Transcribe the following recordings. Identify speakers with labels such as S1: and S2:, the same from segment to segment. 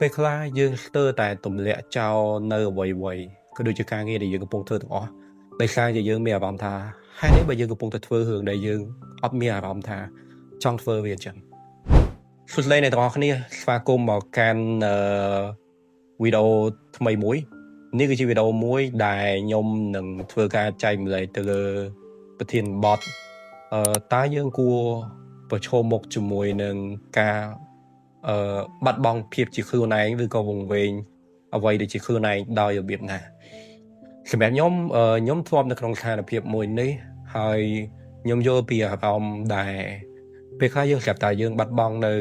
S1: ពេលខ្លះយើងស្ទើរតែទម្លាក់ចោលនៅអ្វីៗក៏ដូចជាការងារដែលយើងកំពុងធ្វើទាំងអស់ដោយសារតែយើងមានអារម្មណ៍ថាហេតុនេះបើយើងកំពុងតែធ្វើរឿងដែលយើងអត់មានអារម្មណ៍ថាចង់ធ្វើវាអញ្ចឹងសួស្តីអ្នកទាំងអស់គ្នាស្វាគមន៍មកកាន់វីដេអូថ្មីមួយនេះគឺជាវីដេអូមួយដែលខ្ញុំនឹងធ្វើការចែកម្លែកទៅលើប្រធានបទតើយើងគួរប្រឈមមុខជាមួយនឹងការបាត់បង់ភាពជាខ្លួនឯងឬក៏វង្វេងអ្វីដែលជាខ្លួនឯងដោយរបៀបណាសម្រាប់ខ្ញុំធ្លាប់នៅក្នុងស្ថានភាពមួយនេះហើយខ្ញុំយល់ពីអារម្មណ៍ដែលពេលខ្លះយើងស្រាប់តែយើងបាត់បង់នៅ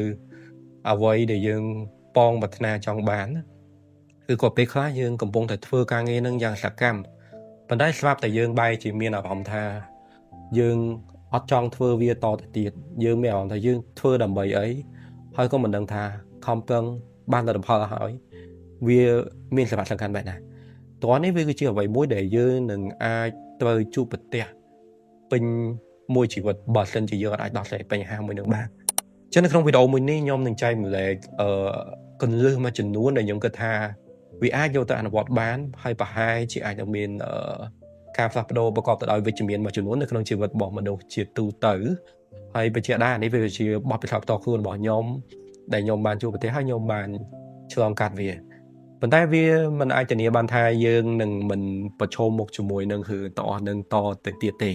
S1: អ្វីដែលយើងប៉ងប្រាថ្នាចង់បានឬក៏ពេលខ្លះយើងកំពុងតែធ្វើការងារនឹងយ៉ាងសកម្មប៉ុន្តែស្រាប់តែយើងបែរជាមានអារម្មណ៍ថាយើងអត់ចង់ធ្វើវាតទៅទៀតយើងមានអារម្មណ៍ថាយើងធ្វើដើម្បីអីហើយក៏មិនដឹងថាខំប្រឹងបានលទ្ធផលហើយវាមានសារៈសំខាន់បែបណាតោះនេះវាគឺជាអ្វីមួយដែលយើងនឹងអាចត្រូវជួបប្រទះពេញមួយជីវិតបើសិនជាយើងអាចដោះស្រាយបញ្ហាមួយនឹងបានចឹងនៅក្នុងវីដេអូមួយនេះខ្ញុំនឹងចែកម្លែកគន្លឹះមួយចំនួនដែលខ្ញុំគិតថាវាអាចយកទៅអនុវត្តបានហើយប្រហែលជាអាចនឹងមានការផ្លាស់ប្ដូរប្រកបទៅដោយវិជ្ជមានមួយចំនួននៅក្នុងជីវិតរបស់មនុស្សជាទូទៅហើយបញ្ជាក់ដែរនេះវាជាបទពិសោធន៍ផ្ទាល់ខ្លួនរបស់ខ្ញុំដែលខ្ញុំបានជួបប្រទះហើយខ្ញុំបានឆ្លងកាត់វាប៉ុន្តែវាមិនអាចធានាបានថាយើងនឹងមិនប្រឈមមុខជាមួយនឹងរឿងតអស់នឹងតទៅទៀតទេ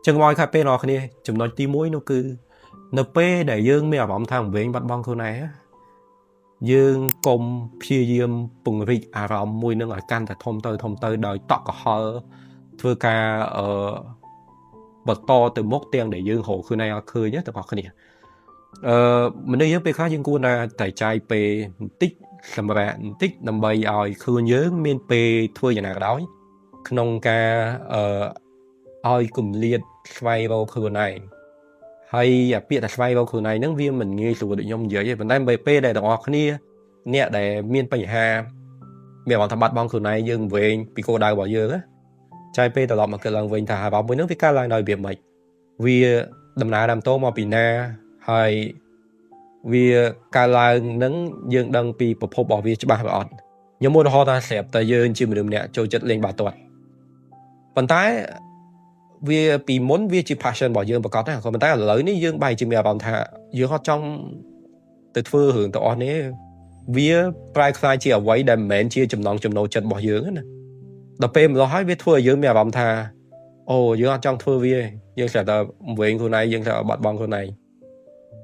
S1: ចឹងមកខាត់ពេលអ្នកគ្នាចំណុចទី1នោះគឺនៅពេលដែលយើងមានអារម្មណ៍ថាវែងបាត់បង់ខ្លួនឯងយើងកុំព្យាយាមពង្រីកអារម្មណ៍មួយនឹងឲ្យកាន់តែធំទៅដោយតក់កុហលធ្វើការបន្តទៅមុខទាំងដែលយើងរកខ្លួនឯងអត់ឃើញទេបងប្អូនគ្នាមនុស្សយើងពេលខ្លះយើងគួរតែចាយពេលបន្តិចសម្រាប់បន្តិចដើម្បីឲ្យខ្លួនយើងមានពេលធ្វើយ៉ាងណាក៏ដោយក្នុងការឲ្យគម្លាតស្វែងរកខ្លួនឯងហើយអាពាក្យថាស្វែងរកខ្លួនឯងហ្នឹងវាមិនងាយស្រួលដូចខ្ញុំនិយាយទេប៉ុន្តែពេលដែលទាំងអស់គ្នាអ្នកដែលមានបញ្ហាមានអារម្មណ៍ថាបាត់បង់ខ្លួនឯងយើងវែងពីគោលដៅរបស់យើងណាចាយពេលត្រឡប់មកគិតឡើងវិញថាអារម្មណ៍មួយហ្នឹងវាកើតឡើងដោយរបៀបម៉េចវាដំណើរដើមតមកពីណាហើយវាកើតឡើងនឹងយើងដឹងពីប្រភពរបស់វាច្បាស់ឬអត់ខ្ញុំឧទាហរណ៍ថាស្រាប់តែយើងជាមនុស្សម្នាក់ចូលចិត្តលេងបាល់ទាត់ប៉ុន្តែវាពីមុនវាជា passion របស់យើងប្រកបណាក៏ប៉ុន្តែឥឡូវនេះយើងបែរជាមានអារម្មណ៍ថាយើងអត់ចង់ទៅធ្វើរឿងទាំងអស់នេះវាប្រែក្លាយជាអ្វីដែលមិនមែនជាចំណង់ចំណូលចិត្តរបស់យើងណាដល់ពេលម្ល៉េះហើយវាធ្វើឲ្យយើងមានអារម្មណ៍ថាអូយើងអត់ចង់ធ្វើវាយើងស្រាប់តែវែងខ្លួនឯងយើងស្រាប់តែបាត់បង់ខ្លួនឯង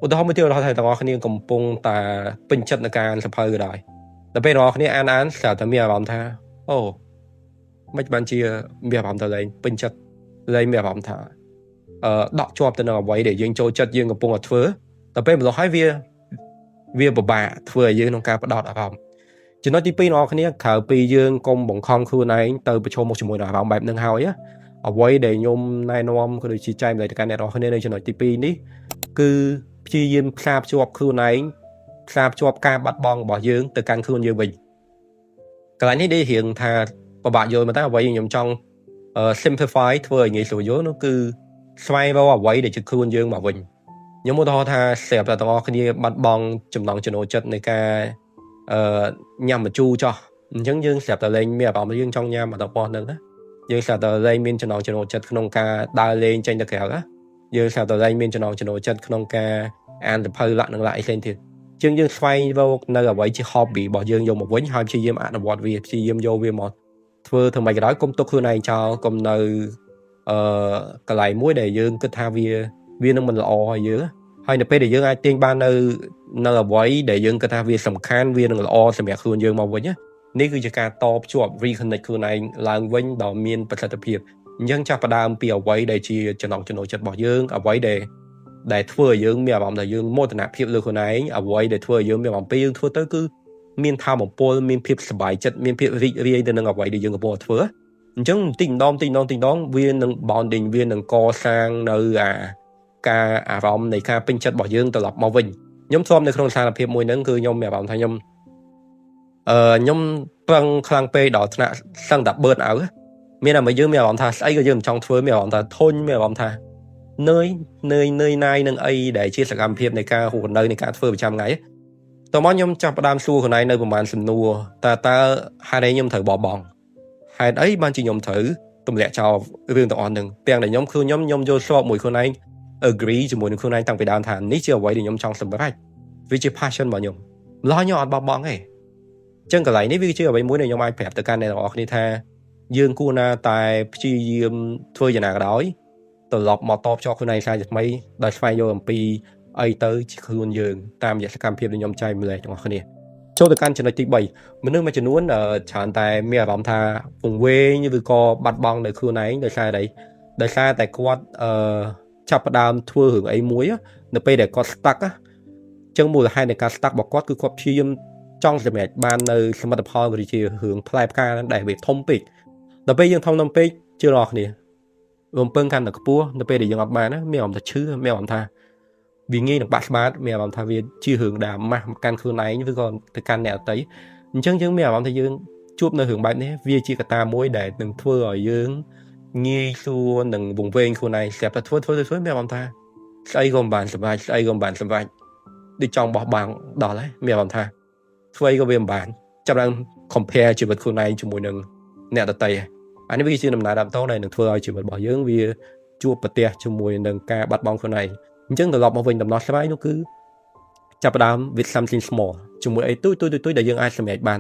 S1: ឧទាហរណ៍មួយទៀតថាទាំងអស់គ្នាកំពុងតែពេញចិត្តនឹងការអានសៀវភៅក៏ដោយដល់ពេលទាំងអស់គ្នាអានស្រាប់តែមានអារម្មណ៍ថាអូមិនបានជាមានអារម្មណ៍ទៅលេងពេញចិត្តលេងមានអារម្មណ៍ថាដកជាប់ទៅនឹងអ្វីដែលយើងចូលចិត្តយើងកំពុងតែធ្វើដល់ពេលម្ល៉េះហើយវាពិបាកធ្វើឲ្យយើងក្នុងការបដោតអារម្មណ៍ចំណុចទី2អ្នកគ្នាក្រៅពីយើងកុំបង្ខំខ្លួនឯងទៅប្រឈមមុខជាមួយនឹងអារម្មណ៍បែបហ្នឹងហើយអ្វីដែលខ្ញុំណែនាំក៏ដូចជាចែកម្លែកទៅកាន់អ្នកនរគ្នានៅចំណុចទី2នេះគឺព្យាយាមផ្សារភ្ជាប់ខ្លួនឯងផ្សារភ្ជាប់ការបាត់បង់របស់យើងទៅកាន់ខ្លួនយើងវិញកន្លែងនេះរៀងថាពិបាកយល់មែនតើអ្វីខ្ញុំចង់simplify ធ្វើឲ្យងាយស្រួលយល់នោះគឺស្វែងរកអ្វីដែលជាខ្លួនយើងមកវិញខ្ញុំឧទាហរណ៍ថាស្រាប់តែទាំងអស់គ្នាបាត់បង់ចំណង់ចំណូលចិត្តនៃការញ៉ាំម្ជូរចោះអញ្ចឹងយើងស្រាប់តែលែងមានអារម្មណ៍យើងចង់ញ៉ាំរបស់ហ្នឹងណាយើងស្រាប់តែលែងមានចំណង់ចំណូលចិត្តក្នុងការដើរលេងចេញទៅក្រៅណាយើងស្រាប់តែលែងមានចំណង់ចំណូលចិត្តក្នុងការអានសៀវភៅលក្ខណៈអីផ្សេងទៀតជាងយើងស្វែងរកនៅអ្វីជា hobby របស់យើងយកមកវិញហើយព្យាយាមអនុវត្តវាព្យាយាមយកវាមកធ្វើម៉េចក៏ដោយកុំទុកខ្លួនឯងចោលកុំនៅកន្លែងមួយដែលយើងគិតថាវានឹងមិនល្អឲ្យយើងហើយនៅពេលដែលយើងអាចទាញបាននៅអ្វីដែលយើងគិតថាវាសំខាន់វានឹងល្អសម្រាប់ខ្លួនយើងមកវិញនេះគឺជាការតភ្ជាប់ reconnect ខ្លួនឯងឡើងវិញដ៏មានប្រសិទ្ធភាពអញ្ចឹងចាប់ផ្ដើមពីអ្វីដែលជាចំណង់ចំណូលចិត្តរបស់យើងអ្វីដែលធ្វើឲ្យយើងមានអារម្មណ៍ថាយើងមោទនភាពលើខ្លួនឯងអ្វីដែលធ្វើឲ្យយើងមានអារម្មណ៍ពេលយើងធ្វើទៅគឺមានថាមពលមានភាពសប្បាយចិត្តមានភាពរីករាយទៅនឹងអ្វីដែលយើងកំពុងធ្វើអញ្ចឹងតិចម្ដងវានឹង bonding វានឹងកសាងនៅការអារម្មណ៍នៃការពេញចិត្តរបស់យើងត្រឡប់មកវិញខ្ញុំធ្លាប់នៅក្នុងស្ថានភាពមួយហ្នឹងគឺខ្ញុំមានអារម្មណ៍ថាខ្ញុំប្រឹងខ្លាំងពេកដល់ថ្នាក់សឹងតែ burn out មានតែមកយើងមានអារម្មណ៍ថាស្អីក៏យើងមិនចង់ធ្វើមានអារម្មណ៍ថាធុញមានអារម្មណ៍ថានឿយណាយនឹងអីដែលជាសកម្មភាពនៃការរស់នៅនៃការធ្វើប្រចាំថ្ងៃ តើមកខ្ញុំចាប់ផ្ដើមសួរខ្លួនឯងនៅប្រហែលសំណួរតើហេតុអីខ្ញុំត្រូវបោះបង់ហេតុអីបានជាខ្ញុំត្រូវទម្លាក់ចោលរឿងទាំងអស់ហ្នឹងទាំងដែលខ្ញុំយល់ស្របមួយខ្លួនឯង agree ជាមួយនឹងខ្លួនឯងតាំងពីដើមថានេះជាអ្វីដែលខ្ញុំចង់សម្រេចវាជា passion របស់ខ្ញុំម្ល៉េះខ្ញុំអត់បោះបង់ទេអញ្ចឹងកន្លែងនេះវាជាអ្វីមួយដែលខ្ញុំអាចប្រាប់ទៅកាន់អ្នកទាំងអស់គ្នាថាយើងគួរណាតែព្យាយាមធ្វើយ៉ាងណាក៏ដោយត្រឡប់មកតបចោលខ្លួនឯងសារជាថ្មីដោយស្វែងយល់អំពីអីទៅជាខ្លួនយើងតាមរយៈសកម្មភាពដែលខ្ញុំចែកម្លែកទាំងអស់គ្នាចូលទៅកាន់ចំណុចទី3មនុស្សមួយចំនួនច្រើនតែមានអារម្មណ៍ថាពង្វេងឬក៏បាត់បង់នៅខ្លួនឯងដោយសារតែគាត់ចាប់ផ្ដើមធ្វើរឿងអីមួយនៅពេលដែលគាត់ stuck អញ្ចឹងមូលហេតុនៃការ stuck របស់គាត់គឺគាត់ព្យាយាមចង់សម្រេចបាននៅសមិទ្ធផលវាជារឿងផ្លែផ្កាដែលវាធំពេកដល់ពេលយើងធំពេកជឿរបស់គ្នារំពឹងកាន់តែខ្ពស់នៅពេលដែលយើងអត់បានមានអារម្មណ៍ថាឈឺមានអារម្មណ៍ថាវាងាយនឹងបាក់ស្បាតមានអារម្មណ៍ថាវាជារឿងដែលម៉ាស់កាន់ខ្លួនឯងឬក៏ទៅកាន់អ្នកដទៃអញ្ចឹងយើងមានអារម្មណ៍ថាយើងជួបនៅរឿងបែបនេះវាជាកត្តាមួយដែលនឹងធ្វើឲ្យយើងងាយស្រួលនឹងវង្វេងខ្លួនឯងស្រាប់តែធ្វើមានអារម្មណ៍ថាស្អីក៏មិនបានសម្រេចដូចចង់បោះបង់ដល់ហើយមានអារម្មណ៍ថាធ្វើអីក៏វាមិនបានចាប់ឡើង compare ជីវិតខ្លួនឯងជាមួយនឹងអ្នកដទៃអានេះវាជាដំណើរដើមតោដែលនឹងធ្វើឲ្យជីវិតរបស់យើងវាជួបប្រទះជាមួយនឹងការបាត់បង់ខ្លួនឯងអញ្ចឹងត្រឡប់មកវិញដំណោះស្រាយនោះគឺចាប់ផ្ដើម with something small ជាមួយអីទូចដែលយើងអាចសម្រេចបាន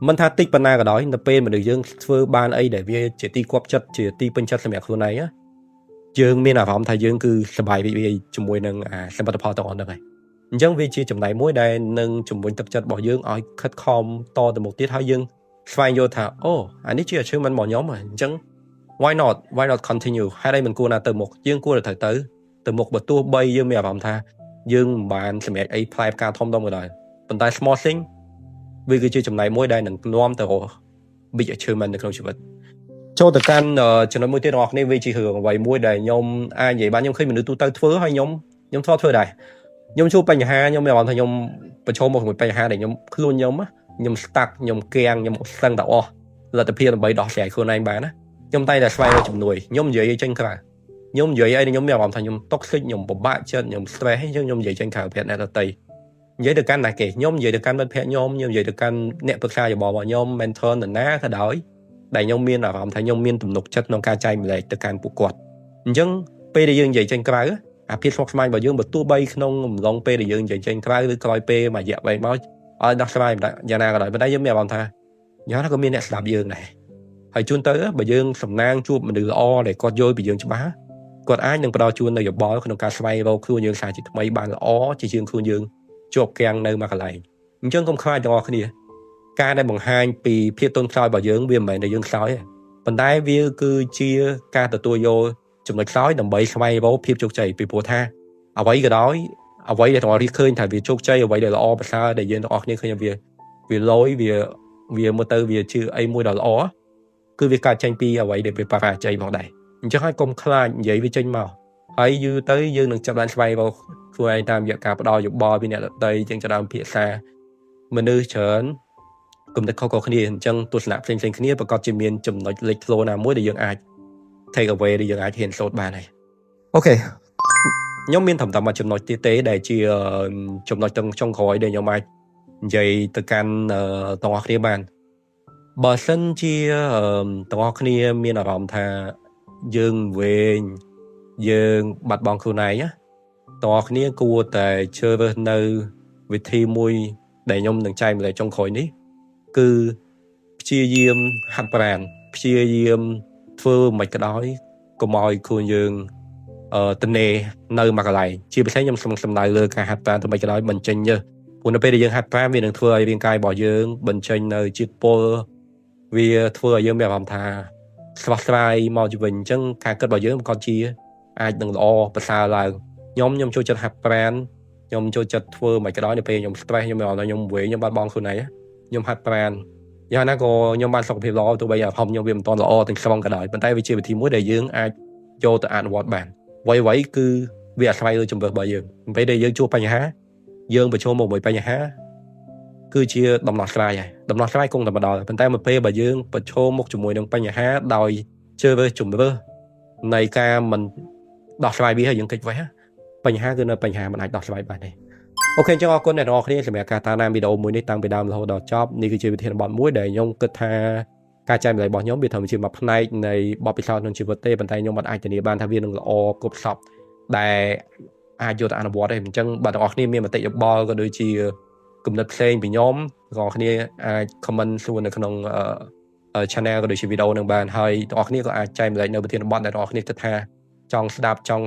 S1: មិនថាតិចប៉ុណ្ណាក៏ដោយនៅពេលមនុស្សយើងធ្វើបានអីដែលវាជាទីគាប់ចិត្តជាទីពេញចិត្តសម្រាប់ខ្លួនឯងយើងមានអារម្មណ៍ថាយើងគឺសប្បាយរីករាយជាមួយនឹងសមិទ្ធផលទាំងអស់ហ្នឹងហើយអញ្ចឹងវាជាចំណែកមួយដែលនឹងជំរុញទឹកចិត្តរបស់យើងឲ្យខិតខំតទៅមុខទៀតហើយយើងស្វែងយល់ថាអូអានេះជា achievement របស់ខ្ញុំហើយអញ្ចឹង why not continue ហេតុអីមិនគួរណាទៅមុខយើងគួរតែទៅមុខបើទោះបីយើងមានអារម្មណ៍ថាយើងមិនបានសម្រេចអីផ្លែផ្កាធំក៏ដោយប៉ុន្តែ small thing វាគឺជាចំណែកមួយដែលនឹងនាំទៅ big achievement នៅក្នុងជីវិតចូលទៅកាន់ចំណុចមួយទៀតរបស់គ្នាវាជារឿងអ្វីមួយដែលខ្ញុំអាចនិយាយបានខ្ញុំឃើញមនុស្សទូទៅធ្វើហើយខ្ញុំធ្វើដែរខ្ញុំជួបបញ្ហាខ្ញុំមានអារម្មណ៍ថាខ្ញុំប្រឈមមុខជាមួយបញ្ហាដែលខ្ញុំ stuck ខ្ញុំគាំងខ្ញុំស្ទឹងតែអស់លទ្ធភាពដើម្បីដោះស្រាយខ្លួនឯងបានណាខ្ញុំតែស្វែងរកជំនួយខ្ញុំនិយាយចេញក្រៅខ្ញុំនិយាយអីខ្ញុំមានអារម្មណ៍ថាខ្ញុំតុកសិចខ្ញុំពិបាកចិត្តខ្ញុំ stress អញ្ចឹងខ្ញុំនិយាយចេញក្រៅប្រាប់អ្នកដទៃនិយាយទៅកាន់ណាគេខ្ញុំនិយាយទៅកាន់មិត្តភក្តិខ្ញុំនិយាយទៅកាន់អ្នកប្រឹក្សាយោបល់របស់ខ្ញុំ mentor នរណាក៏ដោយដែលខ្ញុំមានអារម្មណ៍ថាខ្ញុំមានទំនុកចិត្តក្នុងការចែកម្លែកទៅកាន់ពួកគាត់អញ្ចឹងពេលដែលយើងនិយាយចេញក្រៅអាភាពស្មុគស្មាញរបស់យើងបើទោះបីក្នុងអំឡុងពេលដែលយើងនិយាយចេញក្រៅឬក្រោយពេលមួយរយៈវែងមកឲ្យដោះស្រាយយ៉ាងណាក៏ដោយប៉ុន្តែយើងមានអារម្មណ៍ថាយ៉ាងណាក៏មានអ្នកស្ដាប់យើងដែរហើយជួនទៅបើយើងសំណាងជួបមនុស្សល្អដែលគាត់យល់ពីយើងច្បាស់គាត់អាចនឹងផ្ដល់ជូននៅយោបល់ក្នុងការស្វែងរកខ្លួនយើងសារជាថ្មីបានល្អជាជាងខ្លួនយើងជាប់គាំងនៅមួយកន្លែងអញ្ចឹងកុំខ្លាចទាំងអស់គ្នាការដែលបង្ហាញពីភាពទន់ខ្សោយរបស់យើងវាមិនមែនតែយើងខ្សោយទេប៉ុន្តែវាគឺជាការទទួលយកចំណុចខ្សោយដើម្បីស្វែងរកភាពជោគជ័យពីព្រោះថាអ្វីក៏ដោយអ្វីដែលទាំងអស់គ្នាឃើញថាវាជោគជ័យអ្វីដែលល្អប្រសើរដែលយើងទាំងអស់គ្នាឃើញវាលយវាមើលទៅវាជាអីមួយដ៏ល្អគឺវាកើតចេញពីអ្វីដែលវាបរាជ័យមកដែរអញ្ចឹងហើយកុំខ្លាចនិយាយវាចេញមកហើយយូរទៅយើងនឹងចាប់បានស្វែងរកខ្លួនឯងតាមរយៈការផ្ដល់យោបល់ពីអ្នកដទៃជាងដើមភាសាមនុស្សច្រើនគំនិតខុសៗគ្នាអញ្ចឹងទស្សនៈផ្សេងៗគ្នាប្រកបជាមានចំណុចលេចធ្លោណាមួយដែលយើងអាច take away ដែលយើងអាចហ៊ានសូត្របានហើយអូខេខ្ញុំមានត្រឹមតែមួយចំណុចទៀតទេដែលជាចំណុចចុងក្រោយដែលខ្ញុំអាចនិយាយទៅកាន់ទាំងអស់គ្នាបានបើសិនជាទាំងអស់គ្នាមានអារម្មណ៍ថាយើងវែងយើងបាត់បង់ខ្លួនឯងទាំងអស់គ្នាគួរតែជ្រើសរើសនៅវិធីមួយដែលខ្ញុំនឹងចែកម្លែកចុងក្រោយនេះគឺព្យាយាមហាត់ប្រាណព្យាយាមធ្វើមិនក៏ដោយកុំឲ្យខ្លួនយើងទនេនៅមួយកន្លែងជាពិសេសខ្ញុំសំដៅលើការហាត់ប្រាណទៅមិនក៏ដោយបញ្ចេញព្រោះនៅពេលដែលយើងហាត់ប្រាណវានឹងធ្វើឲ្យរាងកាយរបស់យើងបញ្ចេញនៅជាតិពុលវាធ្វើឲ្យយើងមានអារម្មណ៍ថាស្រស់ស្រាយមកជីវិតអញ្ចឹងការគិតរបស់យើងក៏ជាអាចនឹងល្អប្រសើរឡើងខ្ញុំចូលចិត្តហាត់ប្រាណខ្ញុំចូលចិត្តធ្វើមិនក៏ដោយនៅពេលខ្ញុំ stress ខ្ញុំមានអារម្មណ៍ថាខ្ញុំវែងខ្ញុំបាត់បង់ខ្លួនឯងខ្ញុំហាត់ប្រាណយ៉ាងណាក៏ខ្ញុំបានសុខភាពល្អទោះបីអារម្មណ៍ខ្ញុំវាមិនទាន់ល្អទាំងស្រុងក៏ដោយប៉ុន្តែវាជាវិធីមួយដែលយើងអាចយកទៅអនុវត្តបានអ្វីៗគឺវាអាស្រ័យលើជំរឿនរបស់យើងពេលដែលយើងជួបបញ្ហាយើងប្រឈមមុខមួយបញ្ហាគឺជាដំណោះស្រាយហើយដំណោះស្រាយគង់តែម្ដងប៉ុន្តែមកពេលបើយើងប្រឈមមុខជាមួយនឹងបញ្ហាដោយជឿរើសជំរឿននៃការមិនដោះស្រាយវាហើយយើងគេចវេះបញ្ហាគឺនៅបញ្ហាមិនអាចដោះស្រាយបានទេ អូខេចឹងអរគុណអ្នកទាំងអស់គ្នាសម្រាប់ការតាមដានវីដេអូមួយនេះតាំងពីដើមរហូតដល់ចប់នេះគឺជាវិធានបទមួយដែលខ្ញុំគិតថាការចែករំលែករបស់ខ្ញុំវាធ្វើជាមួយផ្នែកនៃបទពិសោធន៍ក្នុងជីវិតទេប៉ុន្តែខ្ញុំអាចធានាបានថាវានឹងល្អគ្រប់សពដែលអាចយកទៅអនុវត្តទេអញ្ចឹងបើអ្នកទាំងអស់គ្នាមានមតិយោបល់ក៏ដូចជាគំនិតផ្សេងពីខ្ញុំអ្នកទាំងអស់គ្នាអាច comment សួរនៅក្នុងchannel ក៏ដូចជាវីដេអូនឹងបានហើយអ្នកទាំងអស់គ្នាក៏អាចចែករំលែកនៅវិធានបទដែលអ្នកទាំងអស់គ្នាគិតថាចង់ស្ដាប់ចង់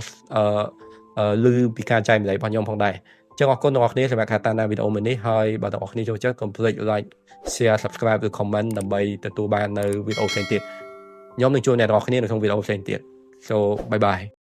S1: ឮពីការចែករំលែករបស់ខ្ញុំផងដែរចឹងអរគុណអ្នកនរគ្នាសម្រាប់ការតាមដានវីដេអូមួយនេះហើយបើអ្នកនរគ្នាចូលចិត្តកុំភ្លេច like share subscribe ឬ comment ដើម្បីទទួលបាននៅវីដេអូផ្សេងទៀតខ្ញុំនឹងជួបអ្នកនរគ្នានៅក្នុងវីដេអូផ្សេងទៀត so bye bye